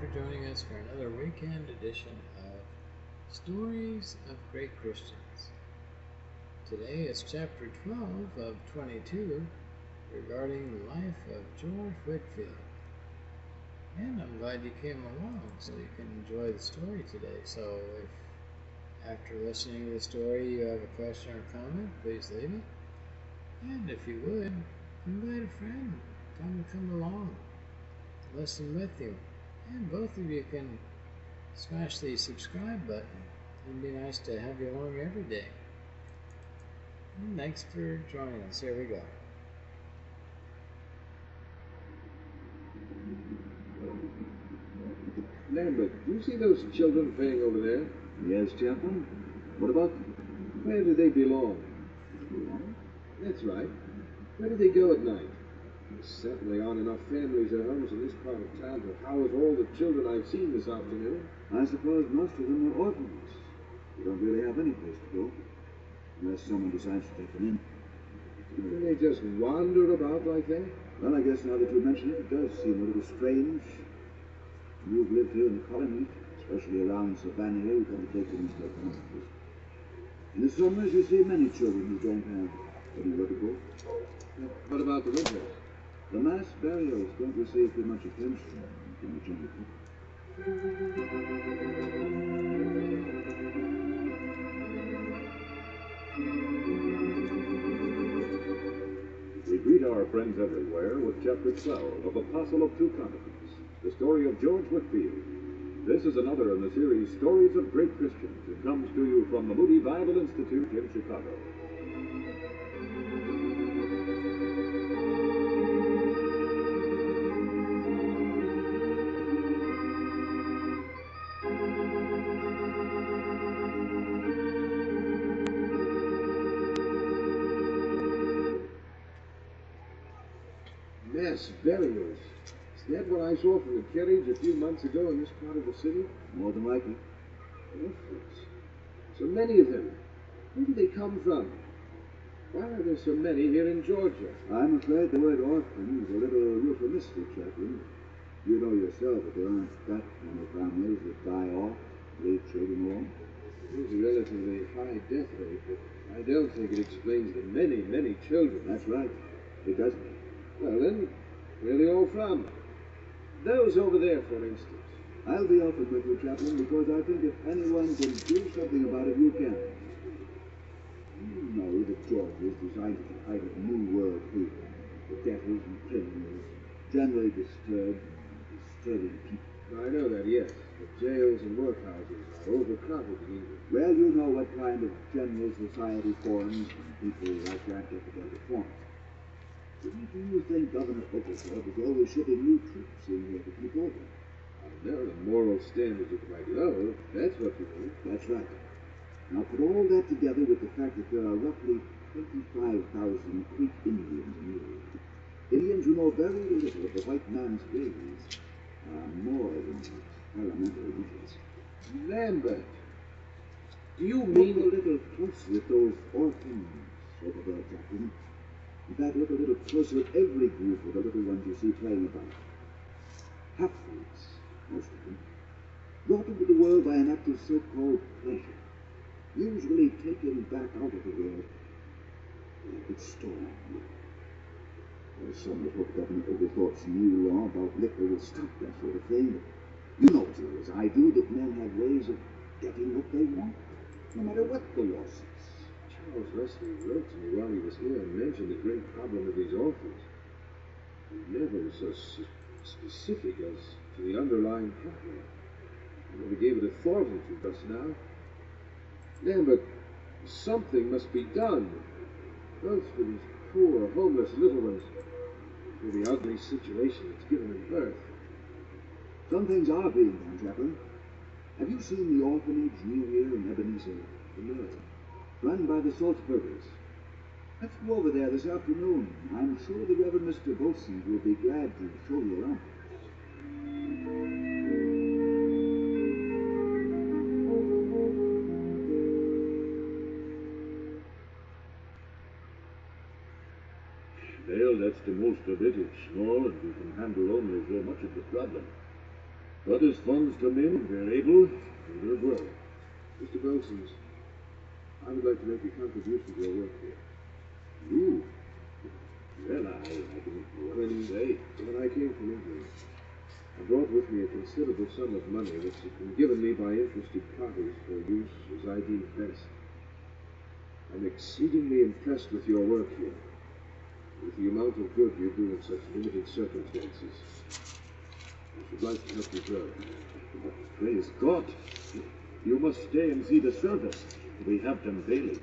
for joining us for another weekend edition of Stories of Great Christians. Today is chapter 12 of 22 regarding the life of George Whitefield. And I'm glad you came along so you can enjoy the story today. So if after listening to the story you have a question or comment, please leave it. And if you would, invite a friend. Come along. Listen with you. And both of you can smash the subscribe button. It'd be nice to have you along every day. And thanks for joining us. Here we go. Lambert, do you see those children playing over there? Yes, Chaplain. What about them? Where do they belong? That's right. Where do they go at night? There certainly aren't enough families or homes in this part of town to house all the children I've seen this afternoon. I suppose most of them are orphans. They don't really have any place to go, unless someone decides to take them in. Do they just wander about like that? Well, I guess now that you mention it, it does seem a little strange. You've lived here in the colony, especially around Savannah Hill, you come to take them into their homes. In the summers, you see many children who don't have anywhere to go. What about the winters? The mass burials don't receive too much attention from the general public. We greet our friends everywhere with Chapter 12 of Apostle of Two Continents, the story of George Whitefield. This is another in the series Stories of Great Christians. It comes to you from the Moody Bible Institute in Chicago. Mass burials. Is that what I saw from the carriage a few months ago in this part of the city? More than likely. Orphans. So many of them. Where do they come from? Why are there so many here in Georgia? I'm afraid the word orphan is a little euphemistic, Chaplain. You know yourself that there aren't that many families that die off, leave children alone. There's a relatively high death rate, but I don't think it explains the many children. That's right. It doesn't. Well then, where are they all from? Those over there, for instance. I'll be open with you, Chaplain, because I think if anyone can do something about it, you can. You know that Georgia is designed to hide a new world people, the debtors and criminals, generally disturbing people. I know that, yes. The jails and workhouses are overcrowded in England. Well, you know what kind of general society forms when people like that get together to form. Do you think Governor Oglethorpe is always shipping new troops in here to keep order? No, the moral standards are quite low. That's what you mean. That's right. Now put all that together with the fact that there are roughly 25,000 Creek Indians in England. Indians who know very little of the white man's ways are more than elementary idiots. Lambert, do you Look mean... a little closer at those orphans over there, Captain. In fact, look a little closer at every group of the little ones you see playing about. Half-breeds, most of them, brought into the world by an act of so-called pleasure, usually taken back out of the world like it's stolen. Well, some would hope Governor Oglethorpe's new law about liquor will stop that sort of thing, but you know as well as I do that men have ways of getting what they want, no matter what the law says. Charles Wesley wrote to me while he was here and mentioned the great problem of these orphans. He never was so specific as to the underlying problem. I never gave it a thought until just now. Lambert, something must be done, both for these poor, homeless little ones, for the ugly situation that's given them birth. Some things are being done, Chaplain. Have you seen the orphanage near here in Ebenezer? No. Run by the Salzburgers. Let's go over there this afternoon. I'm sure the Reverend Mr. Bolson will be glad to show you around. Well, that's the most of it. It's small, and we can handle only so much of the problem. But as funds come in, we're able and we're growing. Mr. Wilsons, I would like to make a contribution to your work here. You? Well, I don't know what to say. When I came from England, I brought with me a considerable sum of money which has been given me by interested parties for use as I deem best. I'm exceedingly impressed with your work here, with the amount of good you do in such limited circumstances. I should like to help you grow. Praise God. You must stay and see the service. We have them daily.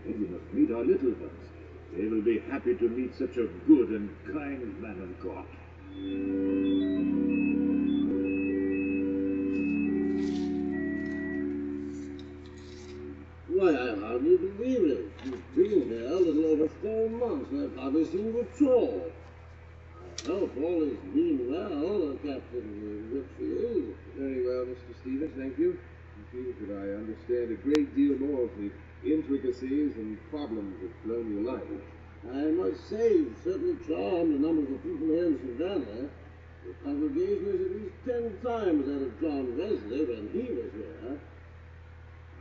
And you must meet our little ones. They will be happy to meet such a good and kind man of God. Why, I hardly believe it. You've been here a little over 4 months, and I've hardly seen you at all. I hope all is being well, Captain Whitefield. Very well, Mr. Stevens, thank you. It seems that I understand a great deal more of the intricacies and problems of colonial life. I must say, you've certainly charmed a number of the people here in Savannah. The congregation is at least 10 times that of John Wesley when he was here.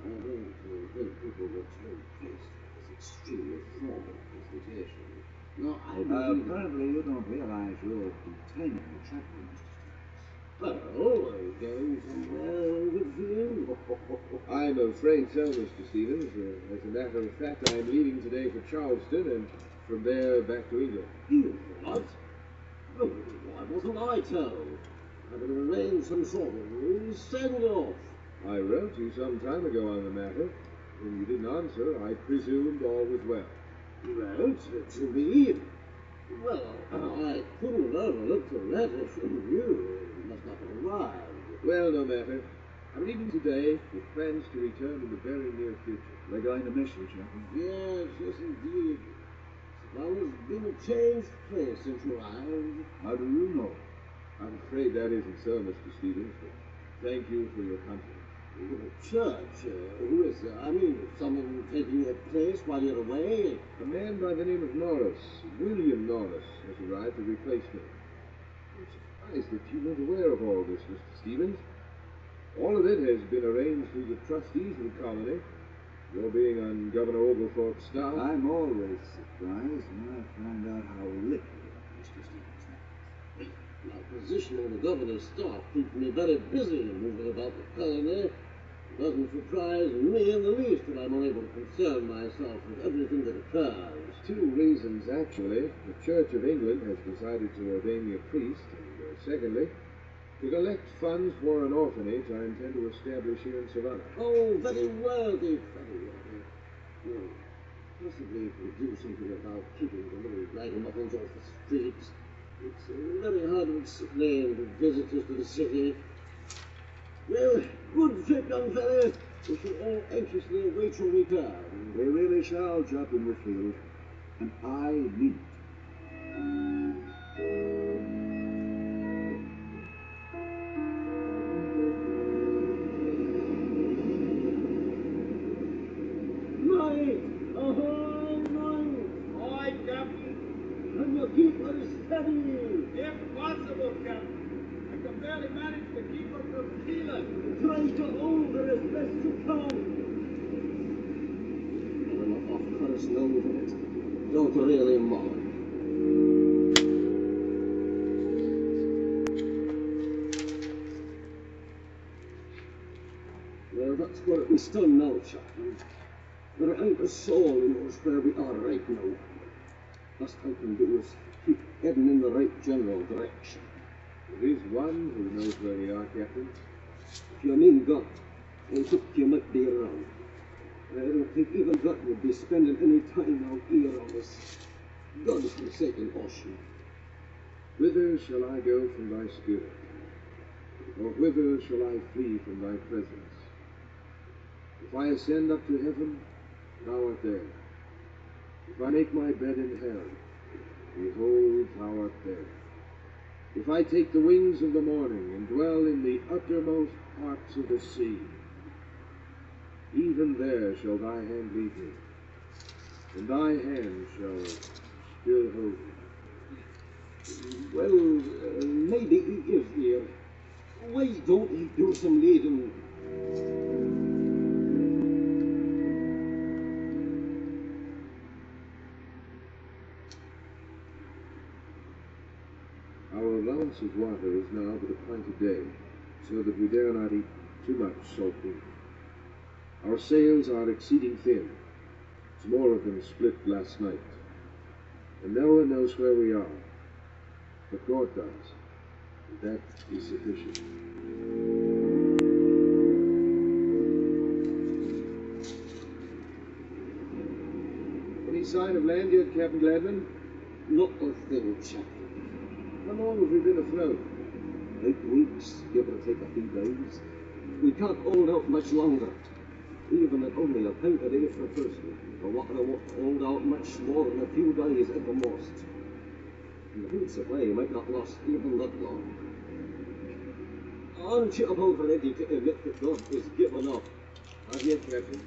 I don't think people were too impressed with this extremely formal presentation. No, I believe... Apparently you don't realize you're detaining the chaplain, Mr. Well, are you going somewhere, Whitfield? I'm afraid so, Mr. Stevens. As a matter of fact, I'm leaving today for Charleston and from there back to England. You what? Oh, why wasn't I told? I would have arranged some sort of send-off. I wrote you some time ago on the matter. When you didn't answer, I presumed all was well. You wrote to me? Well, I couldn't have overlooked a letter from you. It must not have arrived. Well, no matter. I'm leaving today with plans to return in the very near future. We're going to miss you, Chaplain. Yes, yes, indeed. Savannah's been a changed place since you arrived. How do you know? I'm afraid that isn't so, Mr. Stevens, but thank you for your confidence. The church, who is there? I mean, someone taking your place while you're away? A man by the name of Norris, William Norris, has arrived to replace me. I'm surprised that you weren't aware of all this, Mr. Stevens. All of it has been arranged through the trustees of the colony. Your being on Governor Oglethorpe's staff. I'm always surprised when I find out how little Mr. Stevens knows. My position on the governor's staff keeps me very busy moving about the colony. It doesn't surprise me in the least that I'm unable to concern myself with everything that occurs. 2 reasons, actually. The Church of England has decided to ordain me a priest, and secondly, to collect funds for an orphanage I intend to establish here in Savannah. Oh, very worthy, very worthy. Well, possibly if we do something about keeping the little ragamuffins off the streets. It's very hard to explain to visitors to the city. Well, good trip, young fellow. We shall all anxiously await your return. We really shall, Chaplain Whitfield, and I mean it. Mike! Ahoy, Mike! Aye, Captain. And your keeper is steady. Impossible, Captain. I can barely manage to keep her from keeling. Try to hold her as best you can. Well, of course, knows it. Don't really mind. Well, that's where we stand now, Chaplain. There ain't a soul who knows where we are right now. Best I can do is keep heading in the right general direction. There is one who knows where we are, Captain. If you mean God, I think you might be wrong. I don't think even God would be spending any time out here on this God-forsaken ocean. Whither shall I go from thy spirit? Or whither shall I flee from thy presence? If I ascend up to heaven, thou art there. If I make my bed in hell, behold, thou art there. If I take the wings of the morning and dwell in the uttermost parts of the sea, even there shall thy hand lead me, and thy hand shall still hold me. Well, maybe he is here. Why don't he do some leading? Our allowance of water is now but a pint a day, so that we dare not eat too much salt beef. Our sails are exceeding thin. More of them split last night. And no one knows where we are. But God does. And that is sufficient. Any sign of land yet, Captain Gladman? Not a thing, chap. How long have we been afloat? 8 weeks, give or take a few days. We can't hold out much longer. Even at only a pint a day per person, the water won't hold out much more than a few days at the most. And the food supply might not last even that long. Aren't you about ready to admit that God is given up? Not yet, Captain.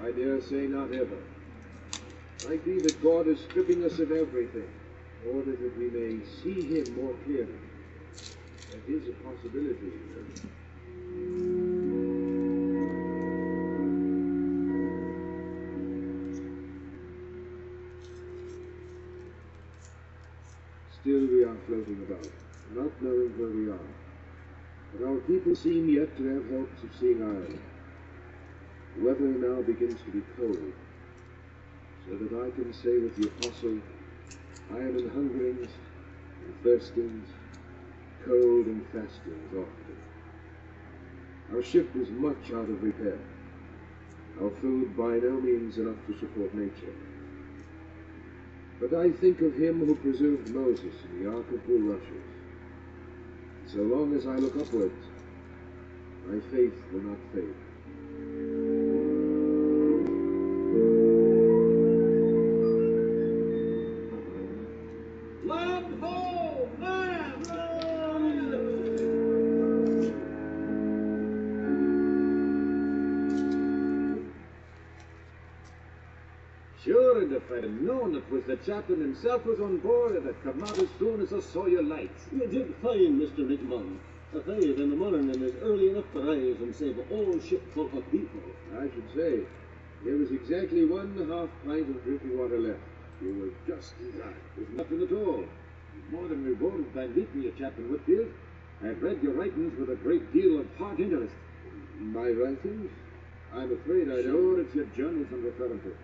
I dare say not ever. Might be that God is stripping us of everything, in order that we may see Him more clearly. That is a possibility. Still we are floating about, not knowing where we are. But our people seem yet to have hopes of seeing Ireland. The weather now begins to be cold, so that I can say with the apostle, I am in hungerings and thirstings, cold and fastings often. Our ship is much out of repair. Our food by no means enough to support nature. But I think of him who preserved Moses in the ark of bulrushes. So long as I look upwards, my faith will not fail. Land ho! Land! Land! Sure, and if I'd have known it was the chaplain himself was on board, I'd have come out as soon as I saw your lights. You did fine, Mr. Richmond. A 5 in the morning is early enough to rise and save a whole ship full of people. I should say, there was exactly 1/2 pint of drinking water left. You were just in time. There's nothing at all. More than rewarded by meeting you, Captain Whitfield. I've read your writings with a great deal of heart interest. My writings? I'm afraid I don't. Sure, it's your journals I'm referring to.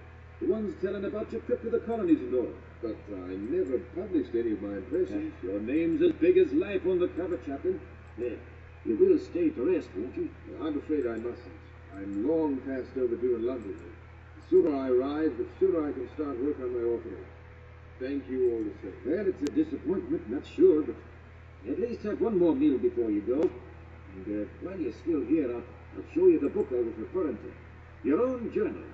The ones telling about your trip to the colonies and all. But I never published any of my impressions. Your name's as big as life on the cover, Captain. There. You will stay to rest, won't you? I'm afraid I mustn't. I'm long past overdue in London. The sooner I arrive, the sooner I can start work on my orphanage. Thank you all the same. Well, it's a disappointment, not sure, but at least have one more meal before you go. And while you're still here, I'll show you the book I was referring to. Your own journal.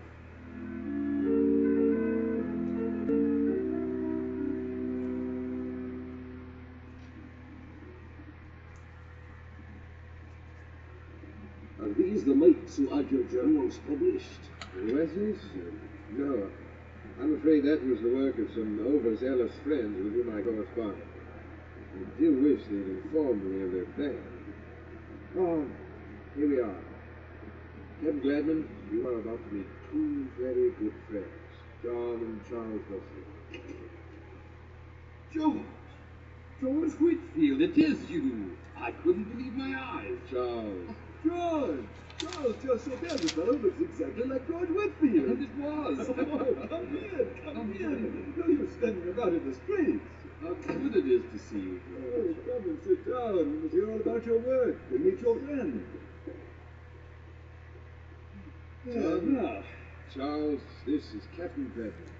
Are these the mates who had your journals published? Wesley's? No. I'm afraid that was the work of some overzealous friends with whom I corresponded. I do wish they'd informed me of their plan. Oh, here we are. Captain Gladman, you are about to meet 2 very good friends, John and Charles Wesley. George! George Whitfield, it is you! I couldn't believe my eyes. Charles. George! Charles, just so there, the fellow looks exactly like George Whitfield. And it was. Oh, come in. No use standing about in the streets. How good it is to see you, Oh, George. come and sit down and let's hear all about your work and meet your friend. Now, Charles, this is Captain Gladman,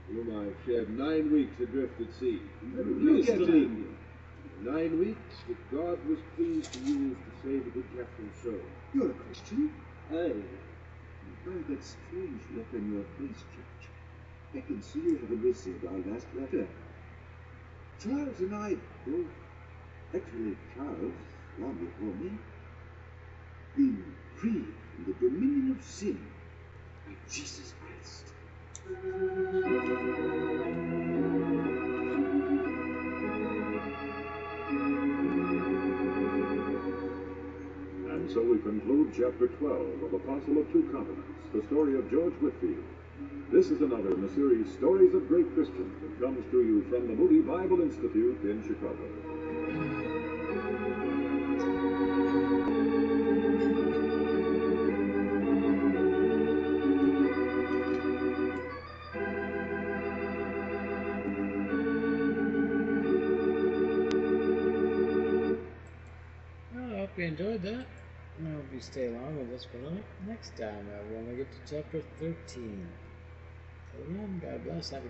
whom I've shared 9 weeks adrift at sea. Look at him. 9 weeks that God was pleased to use to save a good captain's soul. You're a Christian? Aye. By that strange look on your face, George, I can see you haven't received our last letter. Charles and I both, actually Charles, long before me, been freed from the dominion of sin by Jesus Christ. so we conclude Chapter 12 of Apostle of Two Continents, the story of George Whitefield. This is another in the series Stories of Great Christians that comes to you from the Moody Bible Institute in Chicago. Well, I hope you enjoyed that. I hope you stay along with us for next time when we get to chapter 13. Till then, God bless. Have a